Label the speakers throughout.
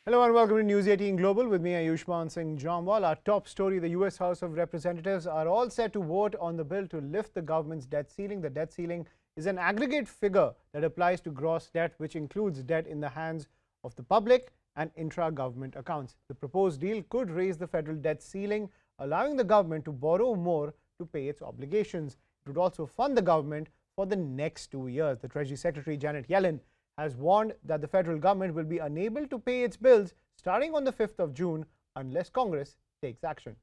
Speaker 1: Hello and welcome to News 18 Global with me, Ayushman Singh Jamwal. Our top story, the US House of Representatives are all set to vote on the bill to lift the government's debt ceiling. The debt ceiling is an aggregate figure that applies to gross debt, which includes debt in the hands of the public and intra-government accounts. The proposed deal could raise the federal debt ceiling, allowing the government to borrow more to pay its obligations. It would also fund the government for the next 2 years. The Treasury Secretary Janet Yellen has warned that the federal government will be unable to pay its bills starting on the 5th of June unless Congress takes action.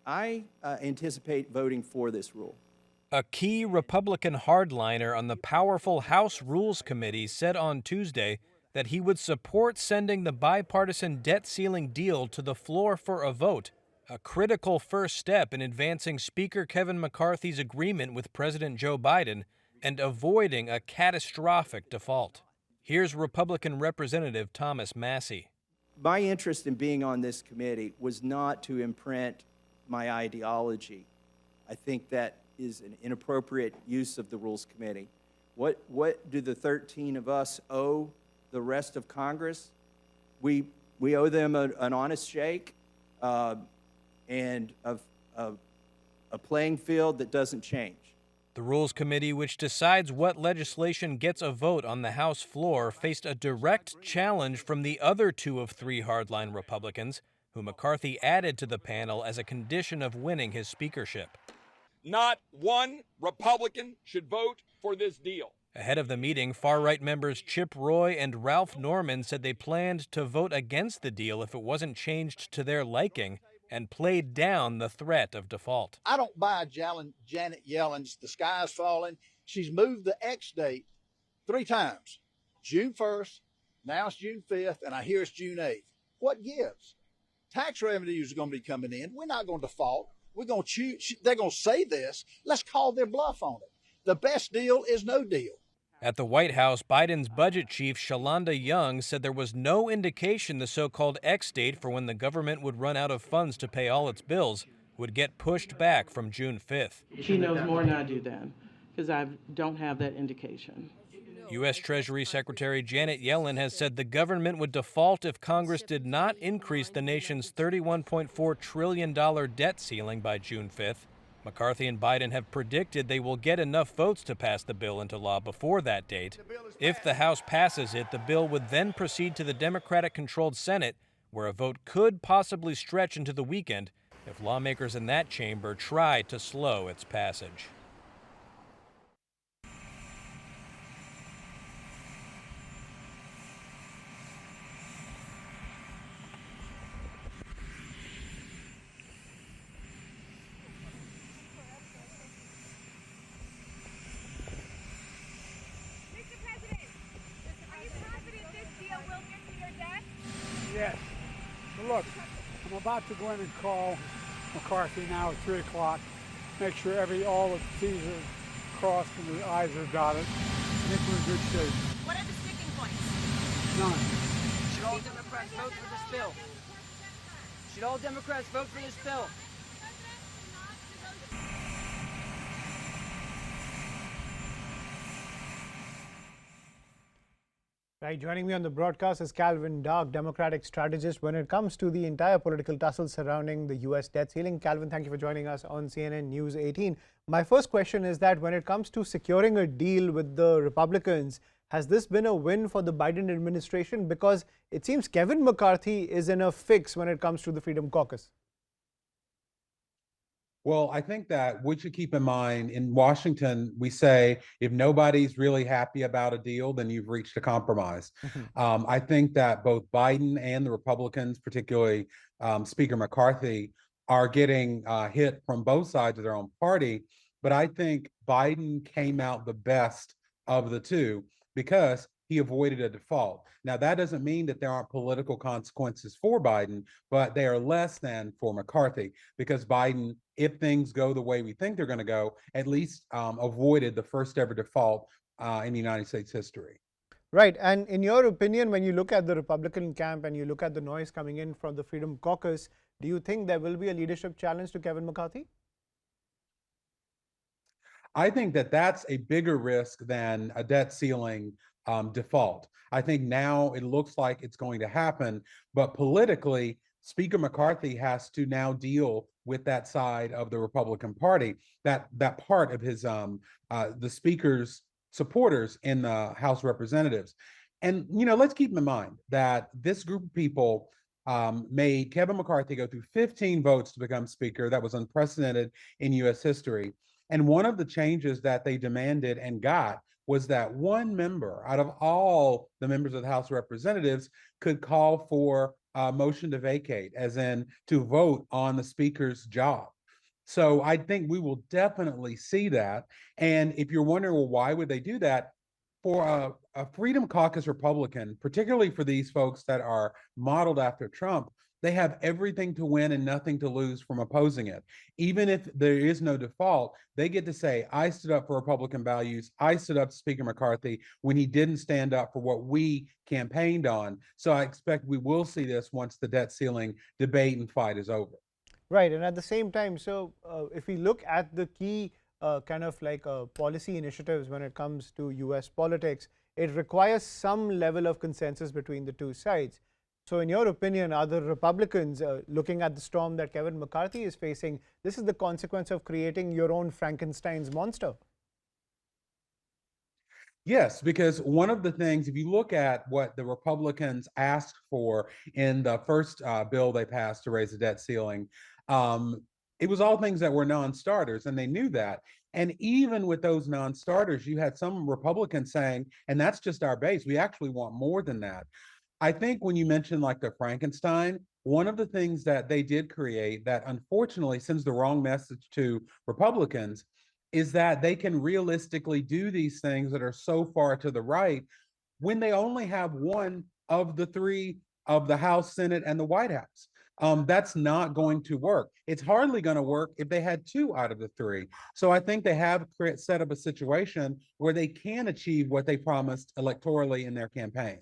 Speaker 2: I anticipate voting for this rule.
Speaker 3: A key Republican hardliner on the powerful House Rules Committee said on Tuesday that he would support sending the bipartisan debt ceiling deal to the floor for a vote, a critical first step in advancing Speaker Kevin McCarthy's agreement with President Joe Biden and avoiding a catastrophic default. Here's Republican Representative Thomas Massie.
Speaker 2: My interest in being on this committee was not to imprint my ideology. I think that is an inappropriate use of the Rules Committee. What do the 13 of us owe the rest of Congress? We owe them an honest shake and a playing field that doesn't change.
Speaker 3: The Rules Committee, which decides what legislation gets a vote on the House floor, faced a direct challenge from the other two of three hardline Republicans, who McCarthy added to the panel as a condition of winning his speakership.
Speaker 4: Not one Republican should vote for this deal.
Speaker 3: Ahead of the meeting, far-right members Chip Roy and Ralph Norman said they planned to vote against the deal if it wasn't changed to their liking, and played down the threat of default.
Speaker 5: I don't buy Janet Yellen's "the sky's falling." She's moved the X date 3 times. June 1st, now it's June 5th, and I hear it's June 8th. What gives? Tax revenues are going to be coming in. We're not going to default. We're going to choose. They're going to say this. Let's call their bluff on it. The best deal is no deal.
Speaker 3: At the White House, Biden's budget chief, Shalonda Young, said there was no indication the so-called X date for when the government would run out of funds to pay all its bills would get pushed back from June 5th.
Speaker 6: She knows more than I do then, because I don't have that indication.
Speaker 3: U.S. Treasury Secretary Janet Yellen has said the government would default if Congress did not increase the nation's $31.4 trillion debt ceiling by June 5th. McCarthy and Biden have predicted they will get enough votes to pass the bill into law before that date. If the House passes it, the bill would then proceed to the Democratic-controlled Senate, where a vote could possibly stretch into the weekend if lawmakers in that chamber try to slow its passage.
Speaker 7: Yes. Well, look, I'm about to go in and call McCarthy now at 3 o'clock. Make sure all the T's are crossed and the I's are dotted. I think we're in good shape.
Speaker 8: What are the sticking points?
Speaker 7: None.
Speaker 8: Should all Democrats vote for this bill? Should all Democrats vote for this bill?
Speaker 1: Right, joining me on the broadcast is Calvin Dark, Democratic strategist when it comes to the entire political tussle surrounding the U.S. debt ceiling. Calvin, thank you for joining us on CNN News 18. My first question is that when it comes to securing a deal with the Republicans, has this been a win for the Biden administration? Because it seems Kevin McCarthy is in a fix when it comes to the Freedom Caucus.
Speaker 9: Well, I think that we should keep in mind in Washington, we say if nobody's really happy about a deal, then you've reached a compromise. I think that both Biden and the Republicans, particularly Speaker McCarthy, are getting hit from both sides of their own party. But I think Biden came out the best of the two because he avoided a default. Now, that doesn't mean that there aren't political consequences for Biden, but they are less than for McCarthy because Biden, if things go the way we think they're going to go, at least avoided the first ever default in United States history.
Speaker 1: Right. And in your opinion, when you look at the Republican camp and you look at the noise coming in from the Freedom Caucus, do you think there will be a leadership challenge to Kevin McCarthy?
Speaker 9: I think that that's a bigger risk than a debt ceiling default. I think now it looks like it's going to happen, but politically, Speaker McCarthy has to now deal with that side of the Republican Party, that part of his the Speaker's supporters in the House of Representatives. And let's keep in mind that this group of people made Kevin McCarthy go through 15 votes to become Speaker. That was unprecedented in U.S. history. And one of the changes that they demanded and got was that one member out of all the members of the House of Representatives could call for a motion to vacate, as in to vote on the Speaker's job. So I think we will definitely see that. And if you're wondering, well, why would they do that? For a Freedom Caucus Republican, particularly for these folks that are modeled after Trump, they have everything to win and nothing to lose from opposing it. Even if there is no default, they get to say, I stood up for Republican values. I stood up to Speaker McCarthy when he didn't stand up for what we campaigned on. So I expect we will see this once the debt ceiling debate and fight is over.
Speaker 1: Right, and at the same time, so if we look at the key policy initiatives when it comes to US politics, it requires some level of consensus between the two sides. So in your opinion, are the Republicans looking at the storm that Kevin McCarthy is facing, this is the consequence of creating your own Frankenstein's monster?
Speaker 9: Yes, because one of the things, if you look at what the Republicans asked for in the first bill they passed to raise the debt ceiling, it was all things that were non-starters, and they knew that. And even with those non-starters, you had some Republicans saying, and that's just our base, we actually want more than that. I think when you mentioned like the Frankenstein, one of the things that they did create that unfortunately sends the wrong message to Republicans is that they can realistically do these things that are so far to the right when they only have one of the three of the House, Senate, and the White House. That's not going to work. It's hardly going to work if they had two out of the three. So I think they have set up a situation where they can achieve what they promised electorally in their campaigns.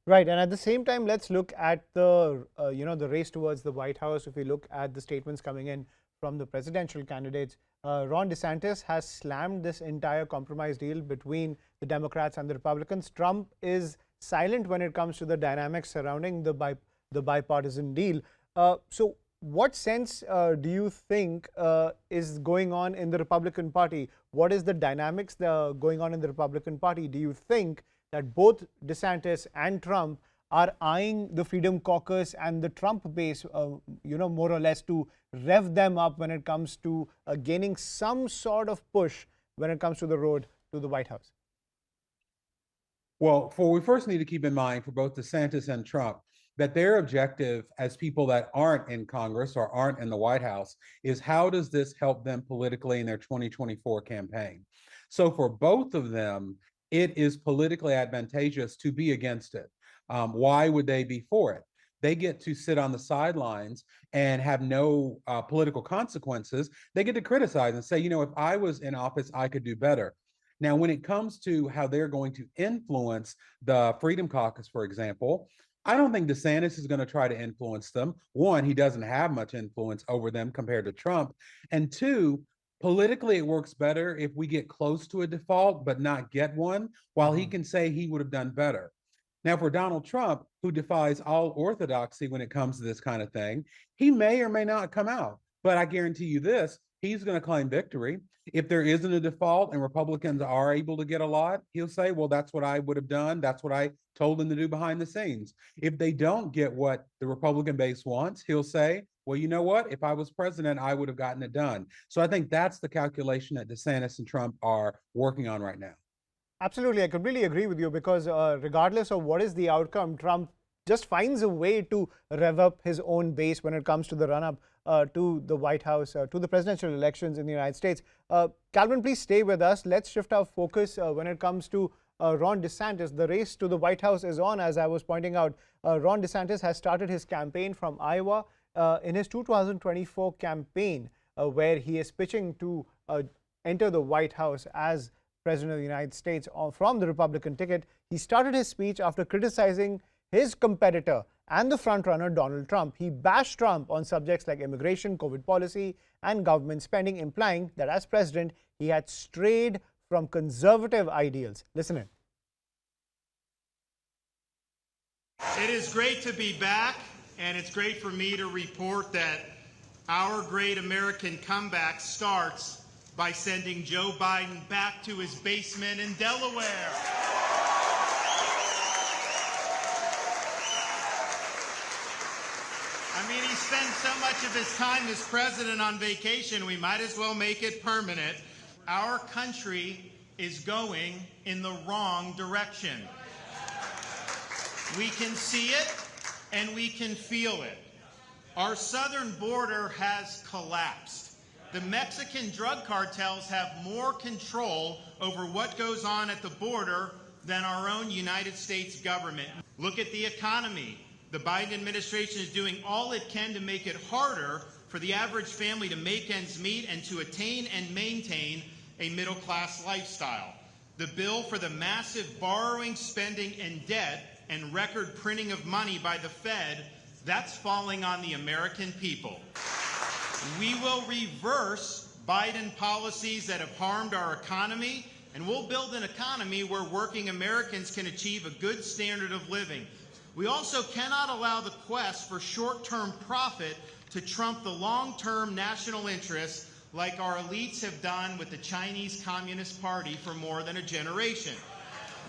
Speaker 1: Right, and at the same time, let's look at the the race towards the White House. If we look at the statements coming in from the presidential candidates, Ron DeSantis has slammed this entire compromise deal between the Democrats and the Republicans. Trump is silent when it comes to the dynamics surrounding the bipartisan deal. So what sense do you think is going on in the Republican Party? What is the dynamics going on in the Republican Party? Do you think that both DeSantis and Trump are eyeing the Freedom Caucus and the Trump base, more or less to rev them up when it comes to gaining some sort of push when it comes to the road to the White House?
Speaker 9: Well, we first need to keep in mind for both DeSantis and Trump that their objective as people that aren't in Congress or aren't in the White House is how does this help them politically in their 2024 campaign? So for both of them, it is politically advantageous to be against it. Why would they be for it? They get to sit on the sidelines and have no political consequences. They get to criticize and say, if I was in office, I could do better. Now, when it comes to how they're going to influence the Freedom Caucus, for example, I don't think DeSantis is going to try to influence them. One, he doesn't have much influence over them compared to Trump. And two, politically, it works better if we get close to a default but not get one, while he can say he would have done better. Now, for Donald Trump, who defies all orthodoxy when it comes to this kind of thing, he may or may not come out. But I guarantee you this, he's going to claim victory. If there isn't a default and Republicans are able to get a lot, he'll say, well, that's what I would have done. That's what I told them to do behind the scenes. If they don't get what the Republican base wants, he'll say, well, you know what? If I was president, I would have gotten it done. So I think that's the calculation that DeSantis and Trump are working on right now.
Speaker 1: Absolutely. I completely agree with you because regardless of what is the outcome, Trump just finds a way to rev up his own base when it comes to the run-up to the White House, to the presidential elections in the United States. Calvin, please stay with us. Let's shift our focus when it comes to Ron DeSantis. The race to the White House is on, as I was pointing out. Ron DeSantis has started his campaign from Iowa in his 2024 campaign, where he is pitching to enter the White House as President of the United States from the Republican ticket. He started his speech after criticizing his competitor and the frontrunner Donald Trump. He bashed Trump on subjects like immigration, COVID policy, and government spending, implying that as president, he had strayed from conservative ideals. Listen in.
Speaker 10: It is great to be back, and it's great for me to report that our great American comeback starts by sending Joe Biden back to his basement in Delaware. I mean, he spends so much of his time as president on vacation, we might as well make it permanent. Our country is going in the wrong direction. We can see it and we can feel it. Our southern border has collapsed. The Mexican drug cartels have more control over what goes on at the border than our own United States government. Look at the economy. The Biden administration is doing all it can to make it harder for the average family to make ends meet and to attain and maintain a middle-class lifestyle. The bill for the massive borrowing, spending, and debt and record printing of money by the Fed, that's falling on the American people. We will reverse Biden policies that have harmed our economy, and we'll build an economy where working Americans can achieve a good standard of living. We also cannot allow the quest for short-term profit to trump the long-term national interests like our elites have done with the Chinese Communist Party for more than a generation.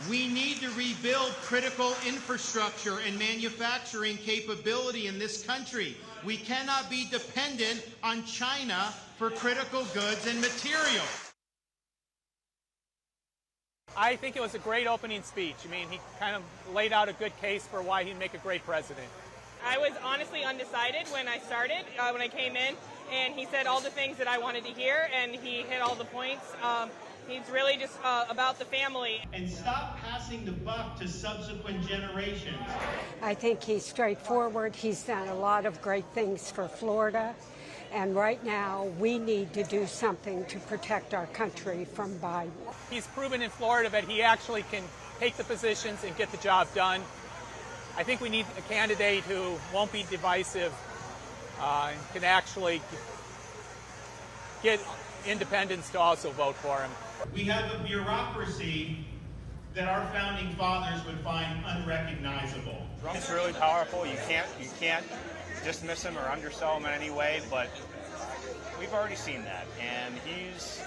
Speaker 10: We need to rebuild critical infrastructure and manufacturing capability in this country. We cannot be dependent on China for critical goods and materials.
Speaker 11: I think it was a great opening speech. I mean, he kind of laid out a good case for why he'd make a great president.
Speaker 12: I was honestly undecided when I started, when I came in, and he said all the things that I wanted to hear, and he hit all the points. He's really just about the family.
Speaker 10: And stop passing the buck to subsequent generations.
Speaker 13: I think he's straightforward. He's done a lot of great things for Florida. And right now, we need to do something to protect our country from Biden.
Speaker 11: He's proven in Florida that he actually can take the positions and get the job done. I think we need a candidate who won't be divisive and can actually get independents to also vote for him.
Speaker 10: We have a bureaucracy that our founding fathers would find unrecognizable.
Speaker 14: Trump's really powerful. You can't dismiss him or undersell him in any way, but we've already seen that, and he's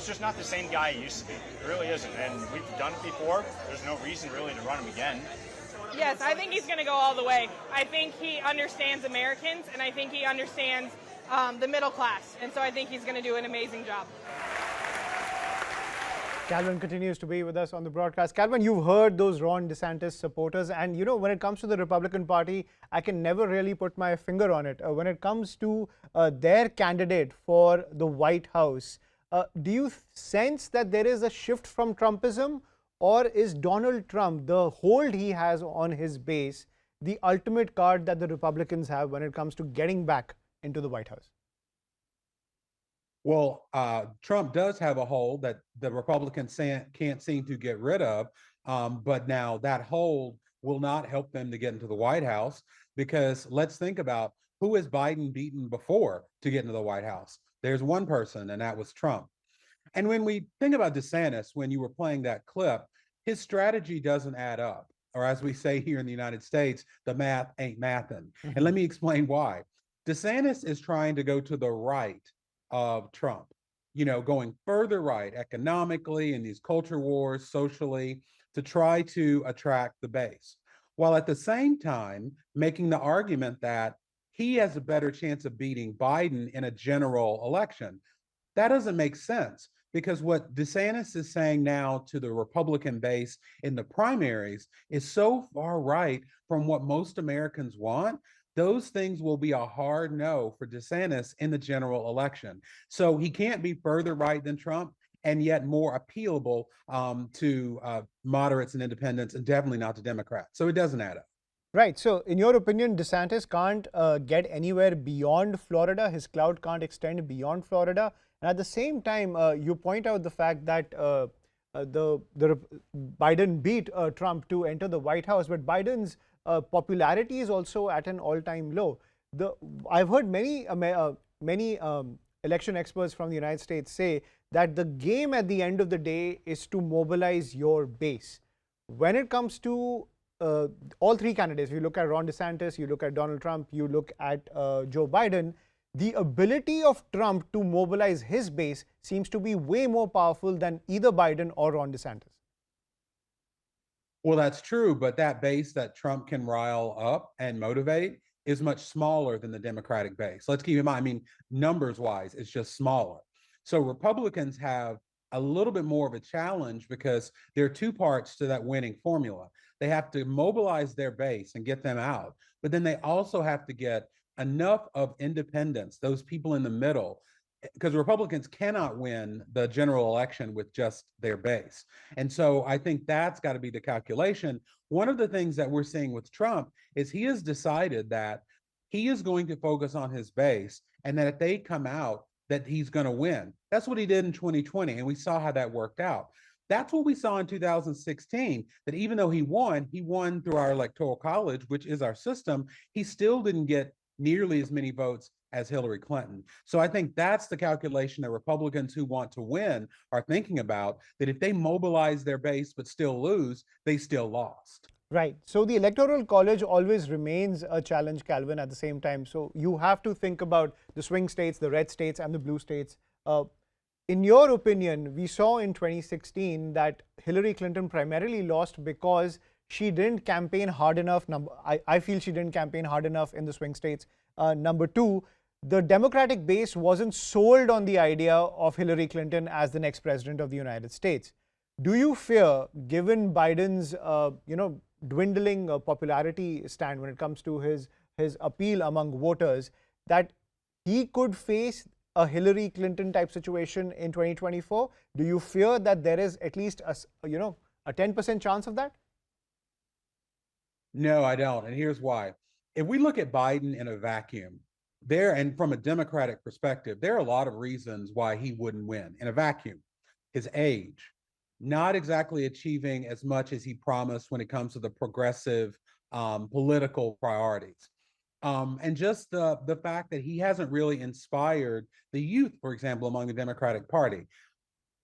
Speaker 14: just not the same guy he used to be. It really isn't, and we've done it before. There's no reason really to run him again.
Speaker 12: Yes, I think he's going to go all the way. I think he understands Americans, and I think he understands the middle class, and so I think he's going to do an amazing job.
Speaker 1: Calvin continues to be with us on the broadcast. Calvin, you've heard those Ron DeSantis supporters, and you know, when it comes to the Republican Party, I can never really put my finger on it. When it comes to their candidate for the White House, do you sense that there is a shift from Trumpism, or is Donald Trump, the hold he has on his base, the ultimate card that the Republicans have when it comes to getting back into the White House?
Speaker 9: Well, Trump does have a hold that the Republicans can't seem to get rid of, but now that hold will not help them to get into the White House, because let's think about who has Biden beaten before to get into the White House. There's one person, and that was Trump. And when we think about DeSantis, when you were playing that clip, his strategy doesn't add up. Or as we say here in the United States, the math ain't mathin'. And let me explain why. DeSantis is trying to go to the right of Trump, you know, going further right economically in these culture wars, socially, to try to attract the base, while at the same time making the argument that he has a better chance of beating Biden in a general election. That doesn't make sense, because what DeSantis is saying now to the Republican base in the primaries is so far right from what most Americans want. Those things will be a hard no for DeSantis in the general election. So he can't be further right than Trump and yet more appealable to moderates and independents, and definitely not to Democrats. So it doesn't add up.
Speaker 1: Right. So in your opinion, DeSantis can't get anywhere beyond Florida. His clout can't extend beyond Florida. And at the same time, you point out the fact that Biden beat Trump to enter the White House, but Biden's popularity is also at an all-time low. I've heard many election experts from the United States say that the game at the end of the day is to mobilize your base. When it comes to all three candidates, you look at Ron DeSantis, you look at Donald Trump, you look at Joe Biden, the ability of Trump to mobilize his base seems to be way more powerful than either Biden or Ron DeSantis.
Speaker 9: Well, that's true, but that base that Trump can rile up and motivate is much smaller than the Democratic base. Let's keep in mind, I mean, numbers wise, it's just smaller. So Republicans have a little bit more of a challenge because there are two parts to that winning formula. They have to mobilize their base and get them out, but then they also have to get enough of independents, those people in the middle, because Republicans cannot win the general election with just their base. And so I think that's got to be the calculation. One of the things that we're seeing with Trump is he has decided that he is going to focus on his base, and that if they come out, that he's going to win. That's what he did in 2020, and we saw how that worked out. That's what we saw in 2016, that even though he won through our electoral college, which is our system, he still didn't get nearly as many votes as Hillary Clinton. So I think that's the calculation that Republicans who want to win are thinking about, that if they mobilize their base but still lose, they still lost.
Speaker 1: Right. So the Electoral College always remains a challenge, Calvin, at the same time. So you have to think about the swing states, the red states, and the blue states. In your opinion, we saw in 2016 that Hillary Clinton primarily lost because she didn't campaign hard enough. I feel she didn't campaign hard enough in the swing states. Number two, the Democratic base wasn't sold on the idea of Hillary Clinton as the next president of the United States. Do you fear, given Biden's dwindling popularity stand when it comes to his appeal among voters, that he could face a Hillary Clinton type situation in 2024? Do you fear that there is at least a 10% chance of that?
Speaker 9: No, I don't. And here's why. If we look at Biden in a vacuum, and from a Democratic perspective, there are a lot of reasons why he wouldn't win in a vacuum. His age, not exactly achieving as much as he promised when it comes to the progressive political priorities. And just the fact that he hasn't really inspired the youth, for example, among the Democratic Party.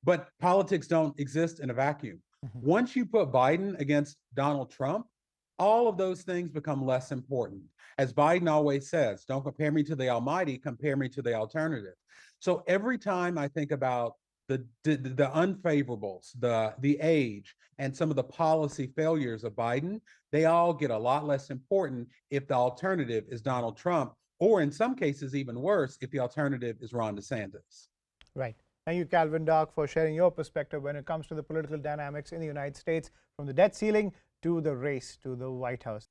Speaker 9: But politics don't exist in a vacuum. Once you put Biden against Donald Trump, all of those things become less important. As Biden always says, don't compare me to the almighty, compare me to the alternative. So every time I think about the unfavorables, the age, and some of the policy failures of Biden, they all get a lot less important if the alternative is Donald Trump, or in some cases even worse, if the alternative is Ron DeSantis.
Speaker 1: Right. Thank you, Calvin Dark, for sharing your perspective when it comes to the political dynamics in the United States, from the debt ceiling to the race to the White House.